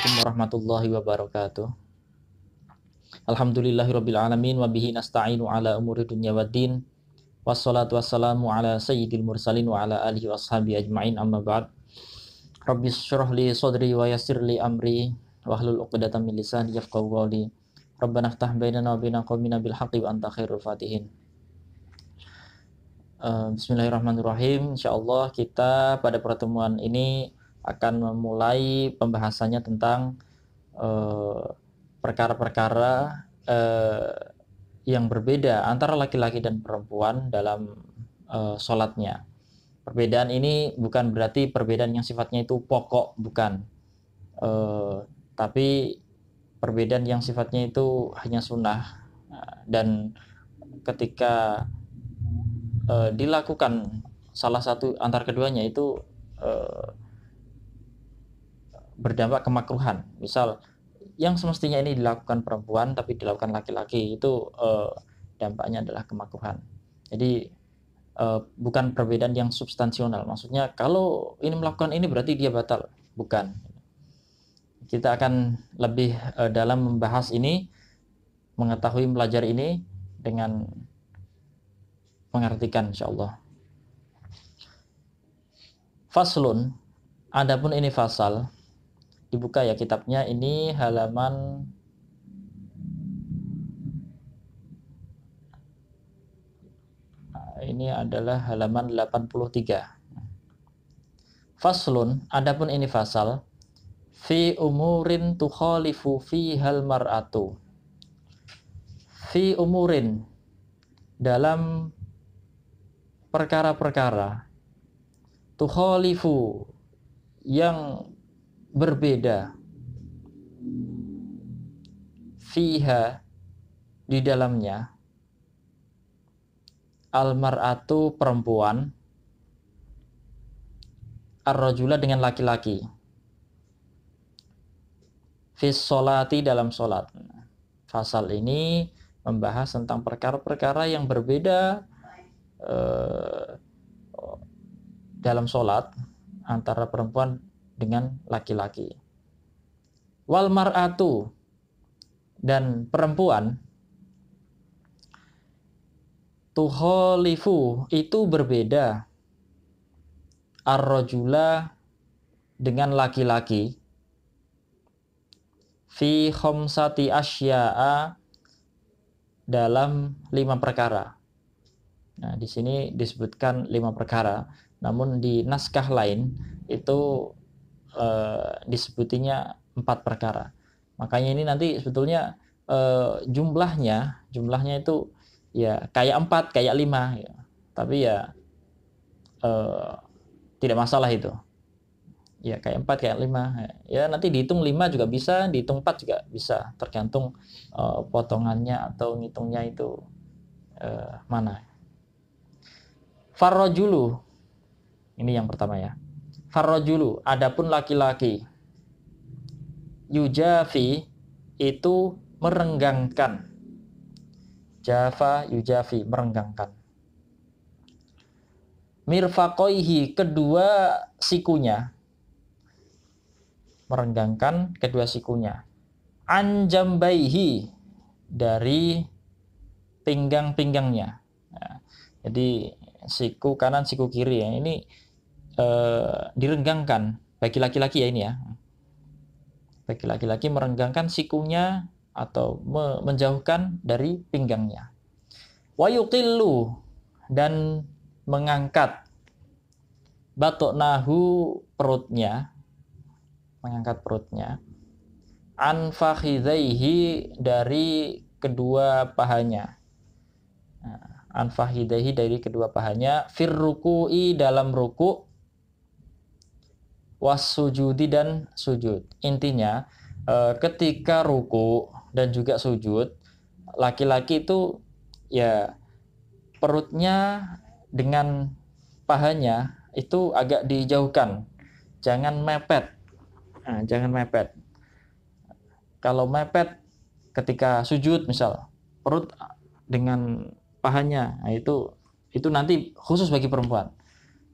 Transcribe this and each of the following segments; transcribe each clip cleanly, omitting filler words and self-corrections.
Assalamualaikum warahmatullahi wabarakatuh. Alhamdulillahirabbil alamin wa bihi nasta'inu ala umuri dunya waddin. Wassalatu wassalamu ala sayyidil mursalin wa ala alihi washabihi ajmain, amma ba'd. Rabbis shrah li sadri wa yassir li amri wahlul 'uqdatam min lisani yafqahu qawli. Rabbana iftah bainana wa baina qaumina bil haqqi wa anta khairul fatihin. Bismillahirrahmanirrahim. Insyaallah kita pada pertemuan ini akan memulai pembahasannya tentang perkara-perkara yang berbeda antara laki-laki dan perempuan dalam sholatnya. Perbedaan ini bukan berarti perbedaan yang sifatnya itu pokok, bukan. Tapi perbedaan yang sifatnya itu hanya sunnah, dan ketika dilakukan salah satu antar keduanya itu berdampak kemakruhan. Misal yang semestinya ini dilakukan perempuan tapi dilakukan laki-laki, itu dampaknya adalah kemakruhan. Jadi bukan perbedaan yang substansional. Maksudnya kalau ini melakukan ini berarti dia batal, bukan. Kita akan lebih dalam membahas ini, mengetahui, pelajari ini dengan mengartikan insyaallah. Faslun, adapun ini fasal, dibuka ya kitabnya, ini halaman ini adalah halaman 83. Faslun, adapun ini fasal, fi umurin tukhalifu fihal mar'atu. Fi umurin, dalam perkara-perkara, tukhalifu, yang berbeda, fiha, di dalamnya, al-mar'atu, perempuan, ar-rajula, dengan laki-laki, fis sholati, dalam sholat. Fasal ini membahas tentang perkara-perkara yang berbeda dalam sholat antara perempuan dengan laki-laki. Wal mar'atu, dan perempuan, tukhalifu, itu berbeda, ar-rajula, dengan laki-laki, fi khamsati asya'a, dalam 5 perkara. Nah, di sini disebutkan 5 perkara, namun di naskah lain itu disebutinya 4 perkara. Makanya ini nanti sebetulnya jumlahnya itu ya kayak 4, kayak 5 ya. Tapi ya tidak masalah itu. Ya kayak 4, kayak 5. Ya nanti dihitung 5 juga bisa, dihitung 4 juga bisa, tergantung potongannya atau ngitungnya itu mana. Farrajulu, ini yang pertama ya. Farrajulu, adapun laki-laki, yujafi, itu merenggangkan. Jafa yujafi, merenggangkan. Mirfaqoihi, kedua sikunya, merenggangkan kedua sikunya. Anjambaihi, dari pinggang-pinggangnya. Nah, jadi siku kanan, siku kiri ya, ini direnggangkan bagi laki-laki ya, ini ya. Bagi laki-laki merenggangkan sikunya atau menjauhkan dari pinggangnya. Wa yuqillu, dan mengangkat, batnahu, perutnya, mengangkat perutnya, an fakhidhaihi, dari kedua pahanya. Nah, an fakhidhaihi, dari kedua pahanya, fir ruku'i, dalam ruku', was sujudi, dan sujud. Intinya ketika ruku dan juga sujud, laki-laki itu ya perutnya dengan pahanya itu agak dijauhkan, jangan mepet. Nah, jangan mepet. Kalau mepet ketika sujud misal, perut dengan pahanya, nah itu nanti khusus bagi perempuan.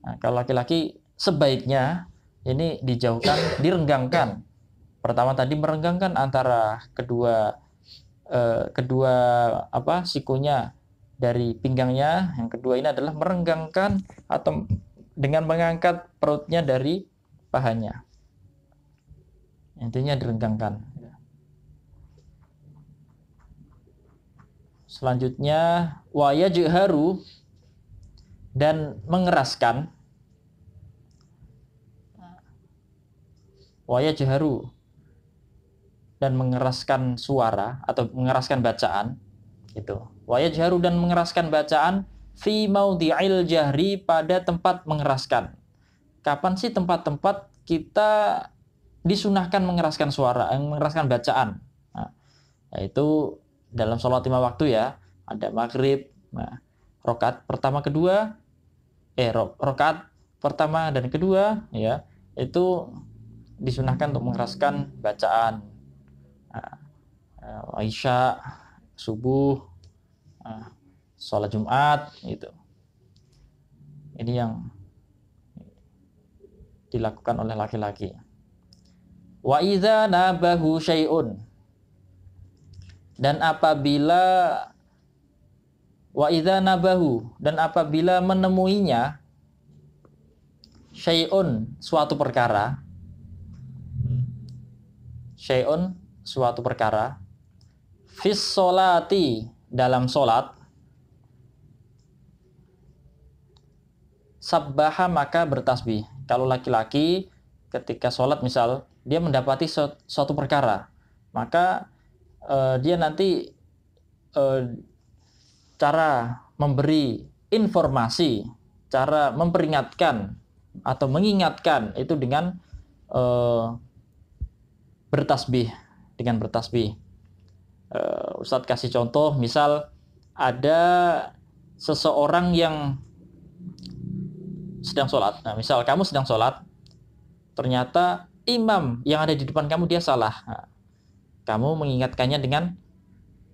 Nah, kalau laki-laki sebaiknya ini dijauhkan, direnggangkan. Pertama tadi merenggangkan antara kedua sikunya dari pinggangnya. Yang kedua ini adalah merenggangkan atau dengan mengangkat perutnya dari pahanya. Intinya direnggangkan. Selanjutnya wa yajharu, dan mengeraskan. Wa yajharu, dan mengeraskan suara atau mengeraskan bacaan gitu. Wa yajharu, dan mengeraskan bacaan fi maudhi'il jahri, pada tempat mengeraskan. Kapan sih tempat-tempat kita disunahkan mengeraskan suara, mengeraskan bacaan? Nah, yaitu dalam sholat 5 waktu ya. Ada maghrib, rakaat pertama kedua, rakaat pertama dan kedua ya, itu disunahkan untuk mengeraskan bacaan. Isya, subuh, sholat Jumat gitu. Ini yang dilakukan oleh laki-laki. Wa idza nabahu syai'un, dan apabila menemuinya syai'un, suatu perkara, fis sholati, dalam sholat, sabbaha, maka bertasbih. Kalau laki-laki ketika sholat misal dia mendapati suatu perkara, maka dia nanti cara memberi informasi, cara memperingatkan atau mengingatkan itu dengan bertasbih, Ustadz kasih contoh, misal ada seseorang yang sedang sholat. Nah, misal kamu sedang sholat, ternyata imam yang ada di depan kamu dia salah. Nah, kamu mengingatkannya dengan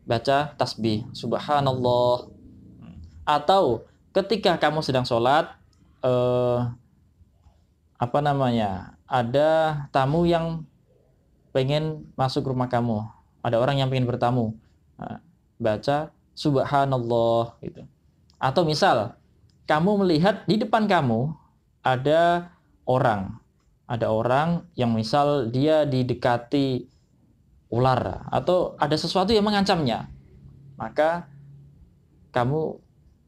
baca tasbih, subhanallah. Atau ketika kamu sedang sholat, ada tamu yang pengen masuk rumah kamu, ada orang yang pengen bertamu, baca subhanallah gitu. Atau misal kamu melihat di depan kamu ada orang yang misal dia didekati ular atau ada sesuatu yang mengancamnya, maka kamu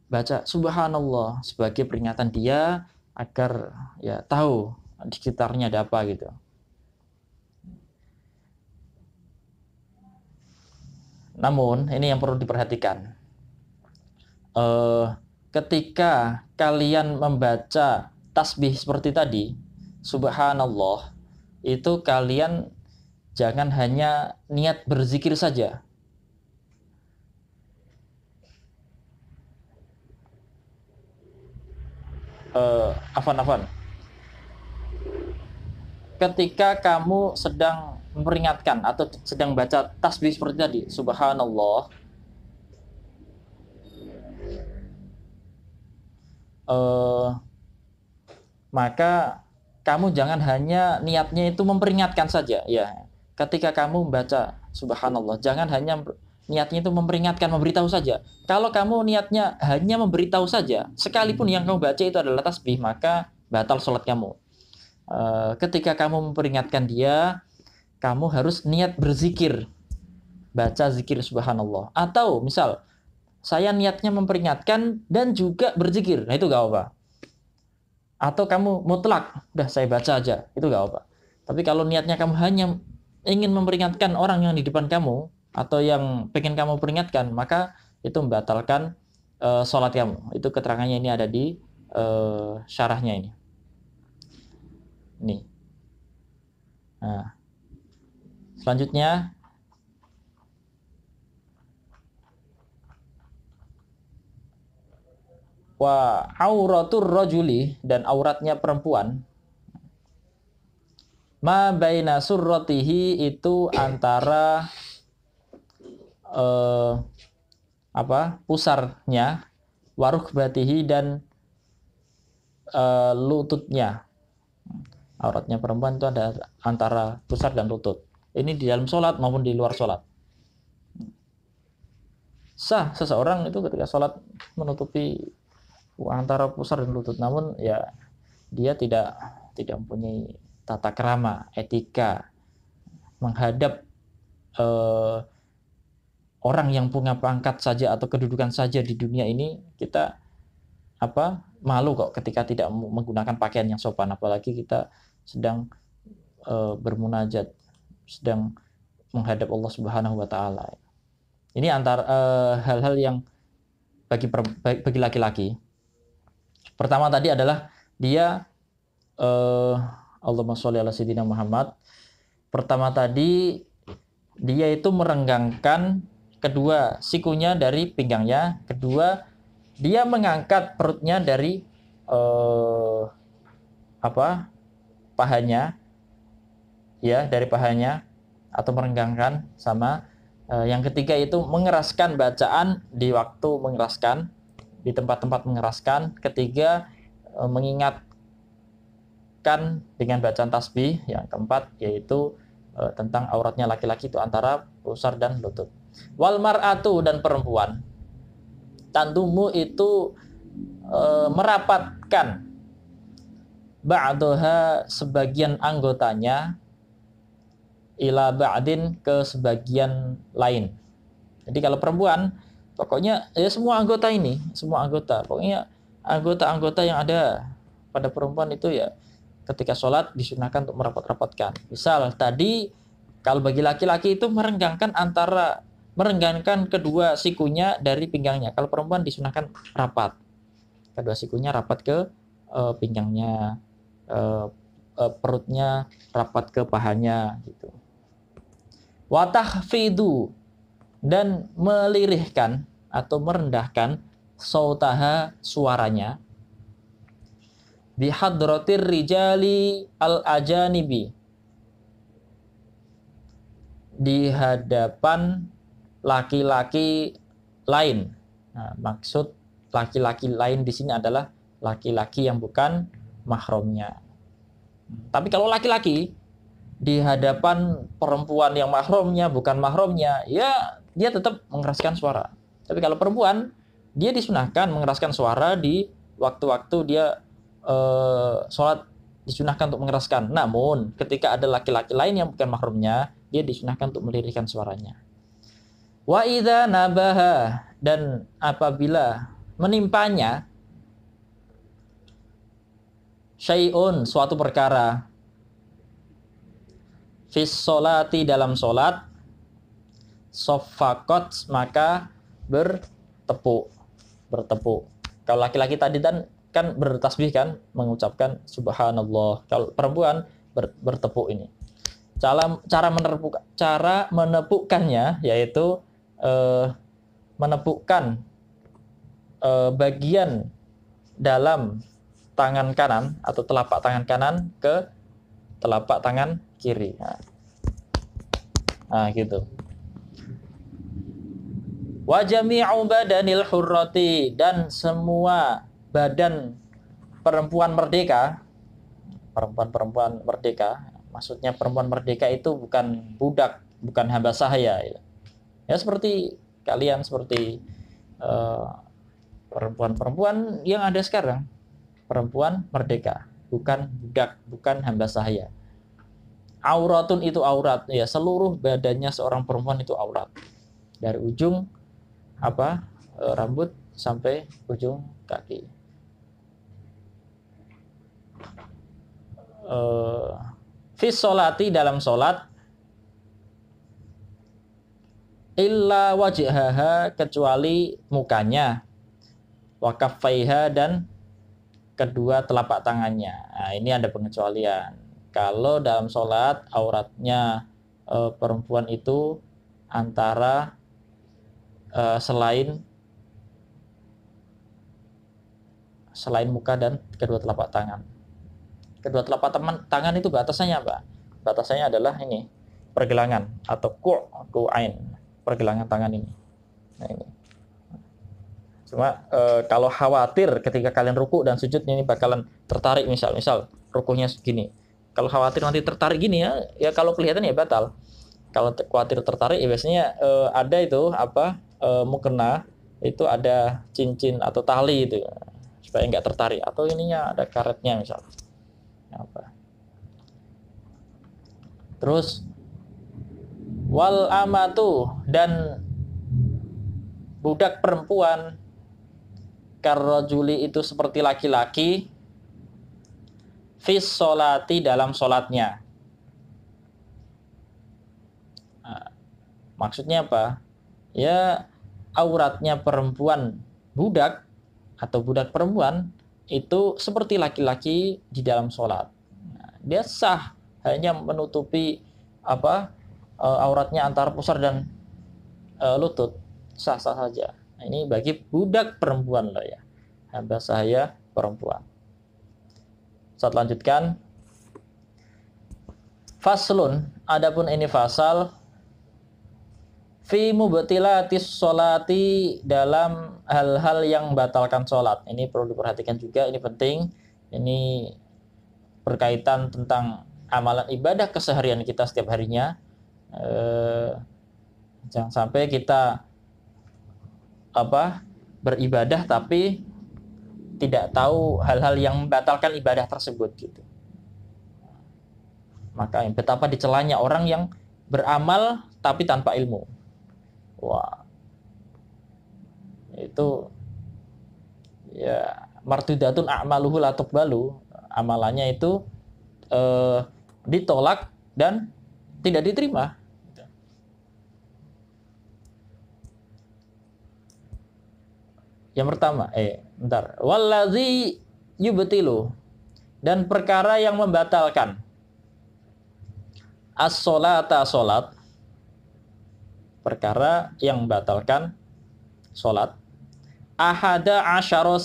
baca subhanallah sebagai peringatan dia agar ya tahu di sekitarnya ada apa gitu. Namun ini yang perlu diperhatikan, ketika kalian membaca tasbih seperti tadi, subhanallah, itu kalian jangan hanya niat berzikir saja. Ketika kamu sedang memperingatkan atau sedang baca tasbih seperti tadi, subhanallah, maka kamu jangan hanya niatnya itu memperingatkan saja ya. Ketika kamu membaca subhanallah, jangan hanya niatnya itu memperingatkan, memberitahu saja. Kalau kamu niatnya hanya memberitahu saja, sekalipun yang kamu baca itu adalah tasbih, maka batal sholat kamu. Ketika kamu memperingatkan dia, kamu harus niat berzikir, baca zikir subhanallah. Atau misal saya niatnya memperingatkan dan juga berzikir, nah itu gak apa. Atau kamu mutlak, udah saya baca aja, itu gak apa. Tapi kalau niatnya kamu hanya ingin memperingatkan orang yang di depan kamu atau yang pengen kamu peringatkan, maka itu membatalkan sholat kamu. Itu keterangannya ini ada di syarahnya ini. Nah, selanjutnya wa auratur rajuli, dan auratnya perempuan, ma baina surratihi, itu antara pusarnya, warukbatihi, dan lututnya. Auratnya perempuan itu ada antara pusar dan lutut. Ini di dalam sholat maupun di luar sholat. Sah seseorang itu ketika sholat menutupi antara pusar dan lutut, namun ya dia tidak mempunyai tata krama, etika menghadap orang yang punya pangkat saja atau kedudukan saja di dunia ini. Kita malu kok ketika tidak menggunakan pakaian yang sopan, apalagi kita sedang bermunajat, sedang menghadap Allah Subhanahu wa taala. Ini antara hal-hal yang bagi laki-laki. Pertama tadi adalah dia Allahumma sholli ala sayyidina Muhammad. Pertama tadi dia itu merenggangkan kedua sikunya dari pinggangnya, kedua dia mengangkat perutnya dari pahanya, ya, dari pahanya, atau merenggangkan. Sama yang ketiga itu mengeraskan bacaan di waktu mengeraskan, di tempat-tempat mengeraskan. Ketiga mengingatkan dengan bacaan tasbih. Yang keempat yaitu tentang auratnya laki-laki itu antara pusar dan lutut. Wal mar'atu, dan perempuan, tandumu itu merapatkan ba'daha, sebagian anggotanya, ila ba'din, ke sebagian lain. Jadi kalau perempuan pokoknya ya semua anggota, pokoknya anggota-anggota yang ada pada perempuan itu ya ketika sholat disunahkan untuk merapat-rapatkan. Misal tadi kalau bagi laki-laki itu merenggangkan kedua sikunya dari pinggangnya. Kalau perempuan disunahkan rapat, kedua sikunya rapat ke pinggangnya, perutnya rapat ke pahanya gitu. Wa tahfidu, dan melirihkan atau merendahkan sautaha, suaranya, bihadratir rijali al ajanibi, di hadapan laki-laki lain. Nah, maksud laki-laki lain di sini adalah laki-laki yang bukan mahramnya. Tapi kalau laki-laki di hadapan perempuan yang mahramnya bukan mahramnya, ya dia tetap mengeraskan suara. Tapi kalau perempuan, dia disunahkan mengeraskan suara di waktu-waktu dia sholat, disunahkan untuk mengeraskan. Namun ketika ada laki-laki lain yang bukan mahramnya, dia disunahkan untuk melirihkan suaranya. Wa idza nabaha, dan apabila menimpanya syai'un, suatu perkara, fis sholati, dalam sholat, sofakot, maka bertepuk. Kalau laki-laki tadi kan bertasbih, kan mengucapkan subhanallah. Kalau perempuan bertepuk ini. Cara menepukkannya yaitu menepukkan bagian dalam tangan kanan atau telapak tangan kanan ke telapak tangan kiri. Nah gitu. Wa jami'u badanil hurrati, dan semua badan perempuan merdeka. Perempuan merdeka, maksudnya perempuan merdeka itu bukan budak, bukan hamba sahaya. Ya seperti kalian, seperti perempuan-perempuan yang ada sekarang. Perempuan merdeka, bukan budak, bukan hamba sahaya. Auratun, itu aurat, ya seluruh badannya seorang perempuan itu aurat, dari ujung rambut sampai ujung kaki. Fis sholati, dalam sholat, illa wajhaha, kecuali mukanya, wa kaffaiha, dan kedua telapak tangannya. Nah, ini ada pengecualian. Kalau dalam sholat auratnya perempuan itu antara selain muka dan kedua telapak tangan. Kedua telapak tangan itu batasannya apa? Batasannya adalah ini, pergelangan atau ku'ain, pergelangan tangan ini. Nah ini. Cuma kalau khawatir ketika kalian ruku dan sujud ini bakalan tertarik, misal rukunya segini, Kalau khawatir nanti tertarik gini ya, ya kalau kelihatan ya batal. Kalau khawatir tertarik ya biasanya ada itu apa mukena itu ada cincin atau tali itu supaya nggak tertarik, atau ininya ada karetnya misal. Apa? Terus wal amatu, dan budak perempuan karrajuli itu seperti laki-laki fis sholati dalam sholatnya. Nah, maksudnya apa? Ya auratnya perempuan budak atau budak perempuan itu seperti laki-laki di dalam sholat. Nah, dia sah, hanya menutupi apa auratnya antara pusar dan lutut, sah-sah saja. Nah, ini bagi budak perempuan loh ya, hamba sahaya perempuan. Saat lanjutkan, faslun, adapun ini fasal fi mubtilatis sholati, dalam hal-hal yang membatalkan sholat. Ini perlu diperhatikan juga, ini penting. Ini berkaitan tentang amalan ibadah keseharian kita setiap harinya. Jangan sampai kita beribadah tapi tidak tahu hal-hal yang membatalkan ibadah tersebut gitu. Maka betapa dicelanya orang yang beramal tapi tanpa ilmu. Wah, itu ya martudatun a'maluhu la tuqbalu, amalannya itu ditolak dan tidak diterima. Yang pertama, wallazi yubtilu, dan perkara yang membatalkan as-sholata, sholat, perkara yang membatalkan sholat, ahada asyara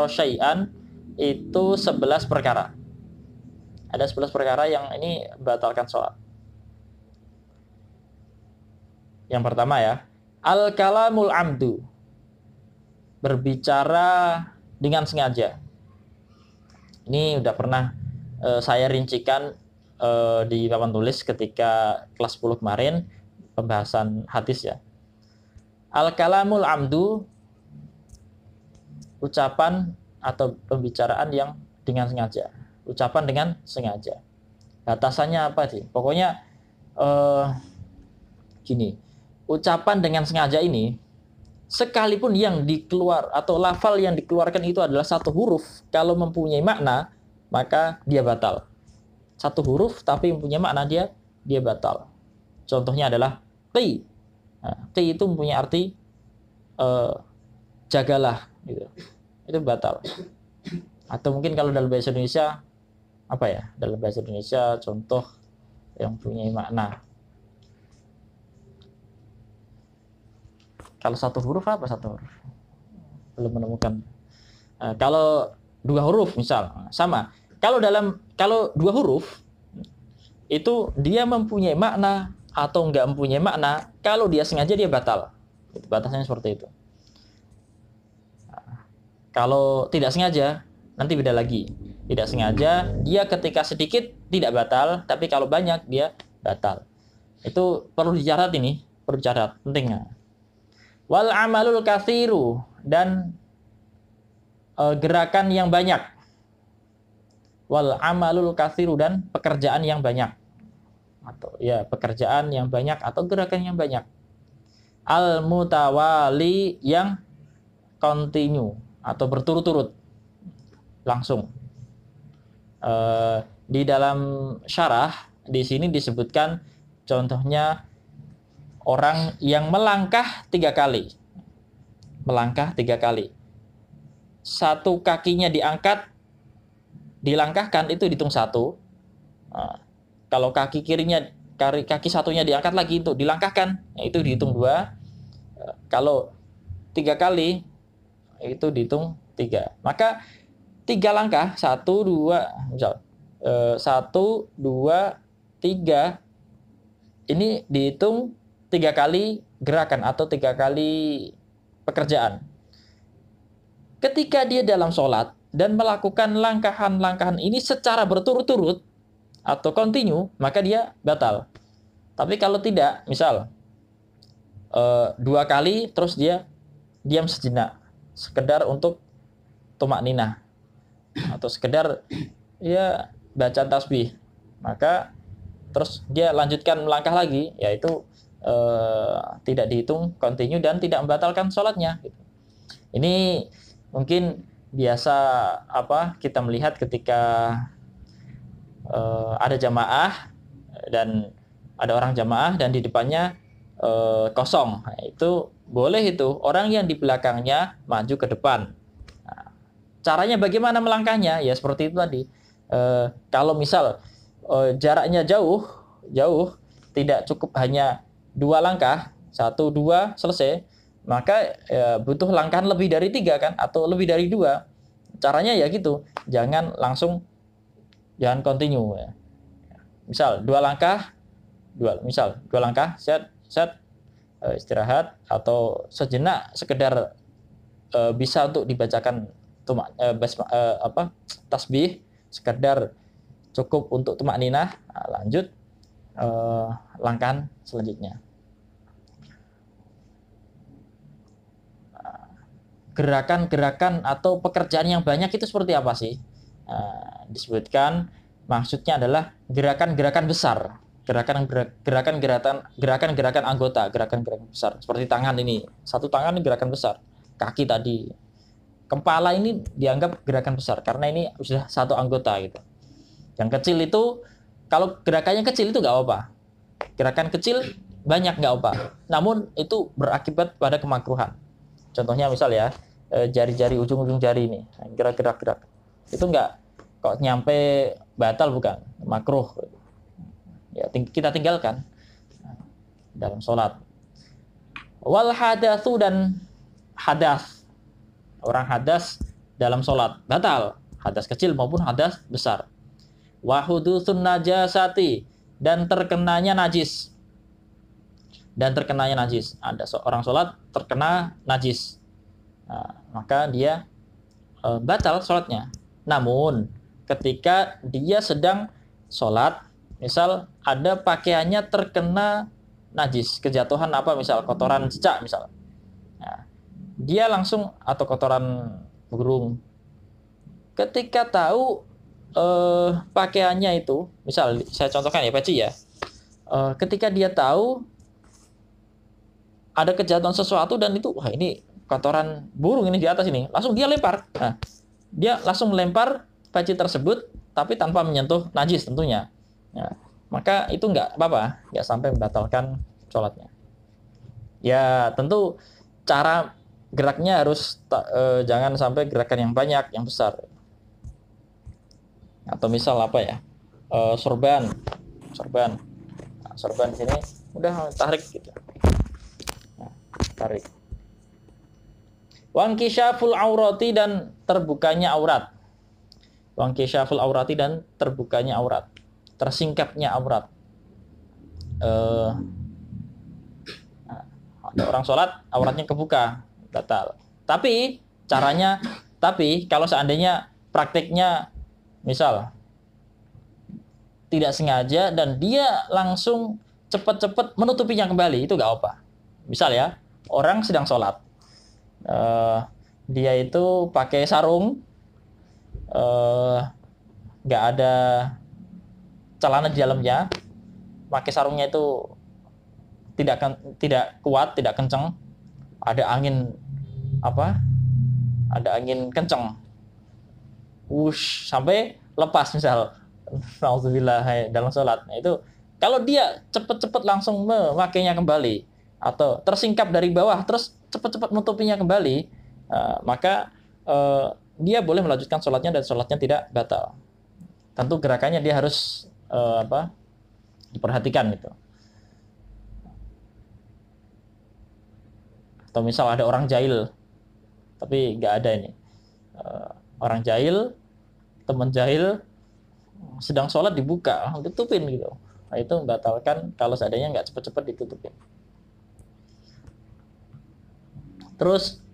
syai'an, itu 11 perkara. Ada 11 perkara yang ini membatalkan sholat. Yang pertama ya, al-kalamul amdu, berbicara dengan sengaja. Ini udah pernah saya rincikan di papan tulis ketika kelas 10 kemarin, pembahasan hadis ya. Al-kalamul amdu, ucapan atau pembicaraan yang dengan sengaja. Ucapan dengan sengaja. Batasannya apa sih? Pokoknya gini, ucapan dengan sengaja ini, sekalipun yang dikeluar atau lafal yang dikeluarkan itu adalah satu huruf, kalau mempunyai makna maka dia batal. Satu huruf tapi mempunyai makna, dia batal. Contohnya adalah qi. Nah, qi itu mempunyai arti jagalah gitu. Itu batal. Atau mungkin kalau dalam bahasa Indonesia apa ya? Dalam bahasa Indonesia contoh yang mempunyai makna. Kalau satu huruf apa satu huruf? Belum menemukan. Kalau dua huruf misal sama. Kalau dua huruf itu dia mempunyai makna atau enggak mempunyai makna, kalau dia sengaja dia batal. Batasannya seperti itu. Kalau tidak sengaja nanti beda lagi. Tidak sengaja dia ketika sedikit tidak batal, tapi kalau banyak dia batal. Itu perlu dicatat, ini perlu dicatat, pentingnya. Wal amalul katsiru, dan gerakan yang banyak. Wal amalul katsiru, dan pekerjaan yang banyak. Atau ya pekerjaan yang banyak atau gerakan yang banyak. Al mutawali, yang continue atau berturut-turut langsung. Di dalam syarah di sini disebutkan contohnya orang yang melangkah 3 kali. Melangkah 3 kali. Satu kakinya diangkat, dilangkahkan, itu dihitung 1. Kalau kaki kirinya, kaki satunya diangkat lagi untuk dilangkahkan, itu dihitung 2. Kalau 3 kali, itu dihitung 3. Maka 3 langkah, 1, 2, misal 1, 2, 3, ini dihitung 3 kali gerakan atau 3 kali pekerjaan. Ketika dia dalam sholat, dan melakukan langkahan-langkahan ini secara berturut-turut atau kontinu, maka dia batal. Tapi kalau tidak, misal 2 kali terus dia diam sejenak, sekedar untuk tumak ninah atau sekedar ya baca tasbih, maka terus dia lanjutkan melangkah lagi, yaitu tidak dihitung kontinu dan tidak membatalkan sholatnya. Ini mungkin biasa kita melihat ketika ada jamaah dan ada orang jamaah dan di depannya kosong. Nah, itu boleh itu orang yang di belakangnya maju ke depan. Nah, caranya bagaimana melangkahnya? Ya seperti itu tadi. Kalau misal jaraknya jauh, tidak cukup hanya 2 langkah, 1, 2 selesai, maka butuh langkahan lebih dari 3 kan, atau lebih dari 2. Caranya ya gitu, jangan continue ya. Misal 2 langkah, set istirahat atau sejenak sekedar bisa untuk dibacakan tasbih, sekedar cukup untuk tumak ninah. Lanjut langkah selanjutnya. Gerakan-gerakan atau pekerjaan yang banyak itu seperti apa sih? Disebutkan maksudnya adalah gerakan-gerakan besar, gerakan-gerakan anggota, gerakan-gerakan besar. Seperti tangan ini, satu tangan ini gerakan besar, kaki tadi, kepala ini dianggap gerakan besar karena ini sudah satu anggota gitu. Yang kecil itu, kalau gerakannya kecil itu nggak apa-apa, gerakan kecil banyak nggak apa, namun itu berakibat pada kemakruhan. Contohnya misal ya, jari-jari ujung-ujung jari ini gerak-gerak, itu nggak kok nyampe batal, bukan, makruh ya, kita tinggalkan dalam sholat. Wal hadatsu, dan hadas, orang hadas dalam sholat batal, hadas kecil maupun hadas besar. Wa hudutsun najasati, dan terkenanya najis. Ada seorang sholat terkena najis, maka dia batal sholatnya. Namun ketika dia sedang sholat, misal ada pakaiannya terkena najis, kejatuhan misal kotoran cicak misal, dia langsung, atau kotoran burung, ketika tahu pakaiannya itu, misal saya contohkan ya, peci ya, ketika dia tahu ada kejatuhan sesuatu dan itu, wah ini kotoran burung ini di atas ini, langsung dia lempar. Nah, dia langsung melempar peci tersebut, tapi tanpa menyentuh najis tentunya. Nah, maka itu nggak apa-apa, nggak sampai membatalkan sholatnya. Ya tentu cara geraknya harus jangan sampai gerakan yang banyak, yang besar. Atau misal sorban. Nah, sorban di sini udah tarik gitu. Tarik. Wangkisyaful aurati, dan terbukanya aurat. Wangkisyaful aurati, dan terbukanya aurat, tersingkapnya aurat. Ada orang sholat auratnya kebuka, batal. Tapi kalau seandainya praktiknya misal tidak sengaja dan dia langsung cepat-cepat menutupinya kembali, itu nggak apa. Misal ya, orang sedang sholat, dia itu pakai sarung, nggak ada celana di dalamnya, pakai sarungnya itu tidak kuat, tidak kencang, ada angin kencang, sampai lepas misal, nauzubillah, dalam sholat. Nah, itu kalau dia cepat-cepat langsung memakainya kembali, atau tersingkap dari bawah terus cepat-cepat menutupinya kembali, maka dia boleh melanjutkan sholatnya dan sholatnya tidak batal. Tentu gerakannya dia harus diperhatikan gitu. Atau misal ada orang jahil, tapi nggak ada ini, orang jahil, teman jahil sedang sholat dibuka, ditutupin gitu. Nah, itu membatalkan kalau seandainya nggak cepat-cepat ditutupin. Terus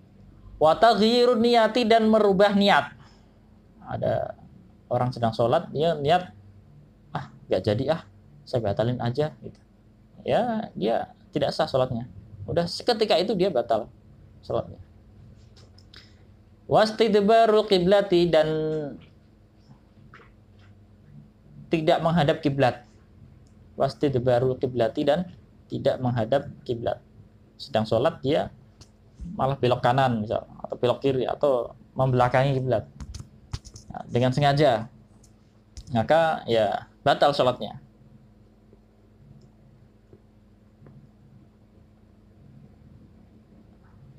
wataghyirun niyati, dan merubah niat. Ada orang sedang sholat, dia niat, nggak jadi, saya batalin aja gitu. Ya, dia tidak sah sholatnya. Udah seketika itu dia batal sholatnya. Wastidbarul qiblati, dan tidak menghadap kiblat. Wastidbarul qiblati, dan tidak menghadap kiblat. Sedang sholat dia malah belok kanan misal, atau belok kiri, atau membelakangi kiblat. Nah, dengan sengaja, maka ya batal sholatnya.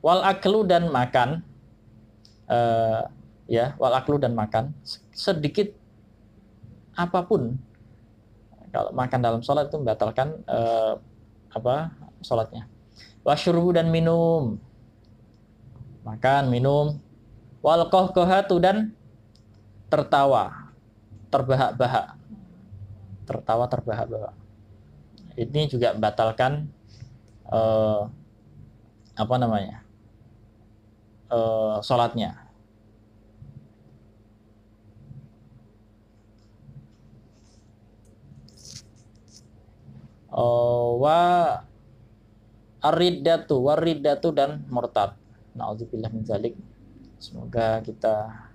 Wal aklu, dan makan, wal aklu, dan makan sedikit apapun, kalau makan dalam sholat itu membatalkan sholatnya. Wasyurbu, dan minum, makan, minum. Wal qahqahatu, dan tertawa terbahak-bahak, ini juga membatalkan sholatnya. Waridatu, dan murtad. Na'udzubillah min dzalik. Semoga kita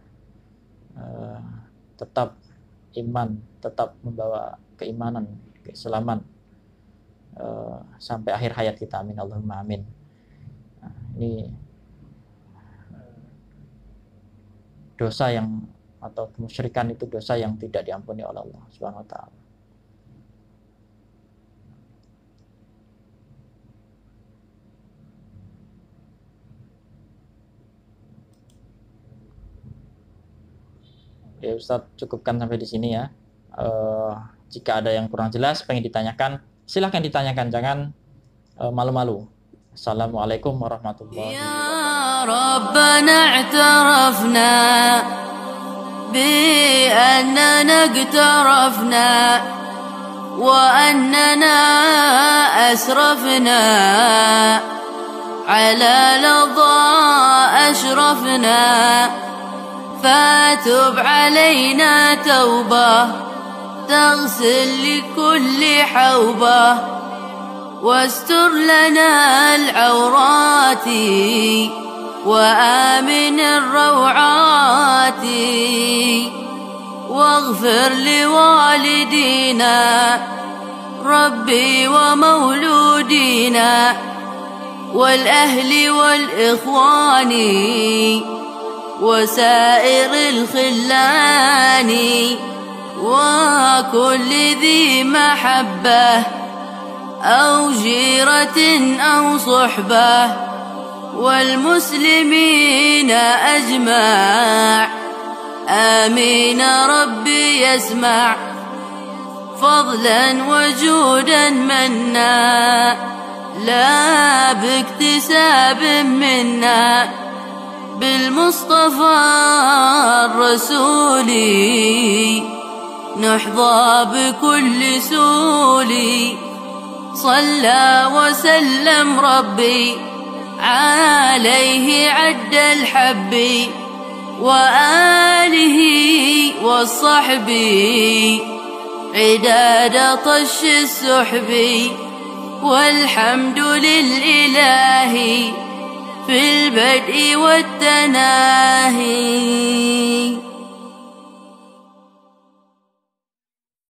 tetap iman, tetap membawa keimanan, keislaman sampai akhir hayat kita. Amin Allahumma amin. Nah, ini dosa yang, atau kemusyrikan itu dosa yang tidak diampuni oleh Allah Subhanahu wa taala. Ya Ustaz, cukupkan sampai di sini ya. Jika ada yang kurang jelas, pengen ditanyakan, silahkan ditanyakan, jangan malu-malu. Assalamualaikum warahmatullahi wabarakatuh. Ya Rabbana i'tarafna bi annana iqtarafna wa annana asrafna ala ladha ashrafna فاتب علينا توبة تغسل لكل حوبة واستر لنا العورات وآمن الروعات واغفر لوالدينا ربي ومولودينا والأهل والإخوان وسائر الخلان وكل ذي محبة أو جيرة أو صحبة والمسلمين أجمع آمين ربي يسمع فضلا وجودا منا لا باكتساب منا بالمصطفى الرسول نحظى بكل سول صلى وسلم ربي عليه عد الحب وآله والصحب عداد طش السحب والحمد للإله في البدء والتنام